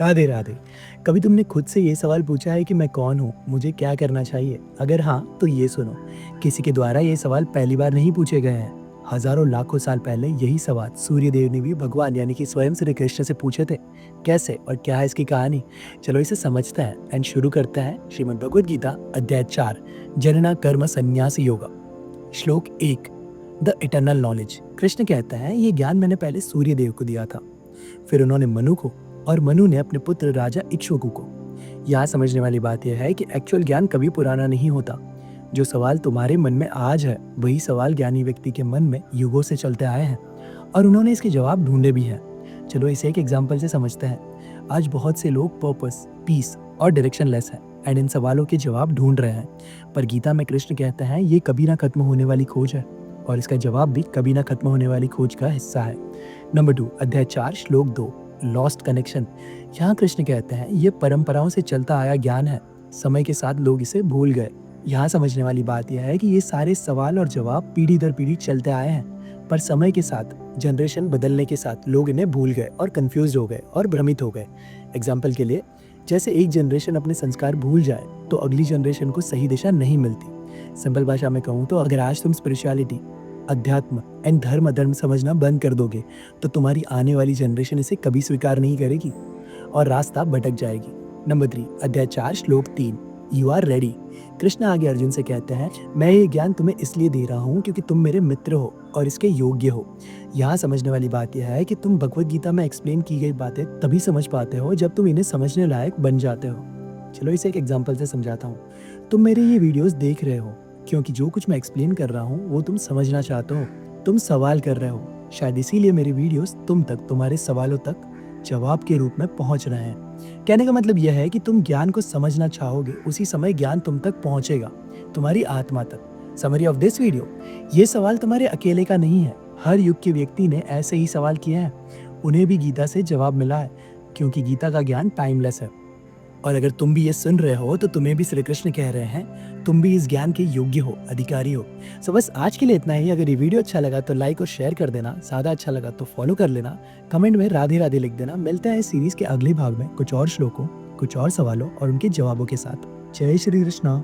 राधे राधे। कभी तुमने खुद से ये सवाल पूछा है कि मैं कौन हूँ, मुझे क्या करना चाहिए? अगर हाँ, तो ये सुनो, किसी के द्वारा ये सवाल पहली बार नहीं पूछे गए हैं। हजारों लाखों साल पहले यही सवाल सूर्य देव ने भी भगवान यानी कि स्वयं श्री कृष्ण से पूछे थे। कैसे और क्या है इसकी कहानी? चलो इसे समझते हैं एंड शुरू करते हैं। श्रीमद् भगवद गीता अध्याय 4, जनना कर्म संन्यास योगा। श्लोक 1, द इटर्नल नॉलेज। कृष्ण कहता है ये ज्ञान मैंने पहले सूर्य देव को दिया था, फिर उन्होंने मनु को, और मनु ने अपने पुत्र राजा इक्ष्वाकु को। यहाँ समझने वाली बात यह है कि एक्चुअल ज्ञान कभी पुराना नहीं होता। जो सवाल तुम्हारे मन में आज है वही सवाल ज्ञानी व्यक्ति के मन में युगों से चलते आए हैं, और उन्होंने इसके जवाब ढूंढे भी हैं। चलो इसे एक एग्जाम्पल से समझते हैं। आज बहुत से लोग पर्पस, पीस और डायरेक्शन लेस हैं एंड इन सवालों के जवाब ढूंढ रहे हैं। पर गीता में कृष्ण कहते हैं ये कभी ना खत्म होने वाली खोज है, और इसका जवाब भी कभी ना खत्म होने वाली खोज का हिस्सा है। नंबर 2, अध्याय 4, श्लोक 2, लॉस्ट कनेक्शन। यहाँ कृष्ण कहते हैं ये परंपराओं से चलता आया ज्ञान है, समय के साथ लोग इसे भूल गए। यहाँ समझने वाली बात यह है कि ये सारे सवाल और जवाब पीढ़ी दर पीढ़ी चलते आए हैं, पर समय के साथ, जनरेशन बदलने के साथ लोग इन्हें भूल गए और कंफ्यूज हो गए और भ्रमित हो गए। एग्जाम्पल के लिए, जैसे एक जनरेशन अपने संस्कार भूल जाए तो अगली जनरेशन को सही दिशा नहीं मिलती। सिंपल भाषा में कहूँ तो अगर आज तुम स्पिरिचुअलिटी, अध्यात्म एंड धर्म समझना बंद कर दोगे तो तुम्हारी आने वाली जनरेशन इसे कभी स्वीकार नहीं करेगी और रास्ता भटक जाएगी। नंबर 3, अध्याय 4, श्लोक 3, यू आर रेडी। कृष्ण आगे अर्जुन से कहते हैं मैं ये ज्ञान तुम्हें इसलिए दे रहा हूँ क्योंकि तुम मेरे मित्र हो और इसके योग्य हो। यहाँ समझने वाली बात यह है कि तुम भगवद गीता में एक्सप्लेन की गई बातें तभी समझ पाते हो जब तुम इन्हें समझने लायक बन जाते हो। चलो इसे एक एग्जाम्पल से समझाता हूँ। तुम मेरे ये वीडियोस देख रहे हो क्योंकि जो कुछ मैं एक्सप्लेन कर रहा हूँ वो तुम समझना चाहते हो, तुम सवाल कर रहे हो। शायद इसीलिए मेरे वीडियोस तुम तक, तुम्हारे सवालों तक जवाब के रूप में पहुंच रहे हैं। कहने का मतलब यह है कि तुम ज्ञान को समझना चाहोगे, उसी समय ज्ञान तुम तक पहुंचेगा, तुम्हारी आत्मा तक। समरी ऑफ दिस वीडियो, ये सवाल तुम्हारे अकेले का नहीं है। हर युग के व्यक्ति ने ऐसे ही सवाल किए हैं, उन्हें भी गीता से जवाब मिला है, क्योंकि गीता का ज्ञान टाइमलेस है। और अगर तुम भी ये सुन रहे हो तो तुम्हें भी श्री कृष्ण कह रहे हैं तुम भी इस ज्ञान के योग्य हो, अधिकारी हो। सो बस आज के लिए इतना ही। अगर ये वीडियो अच्छा लगा तो लाइक और शेयर कर देना, ज़्यादा अच्छा लगा तो फॉलो कर लेना, कमेंट में राधे राधे लिख देना। मिलते हैं इस सीरीज के अगले भाग में कुछ और श्लोकों, कुछ और सवालों और उनके जवाबों के साथ। जय श्री कृष्णा।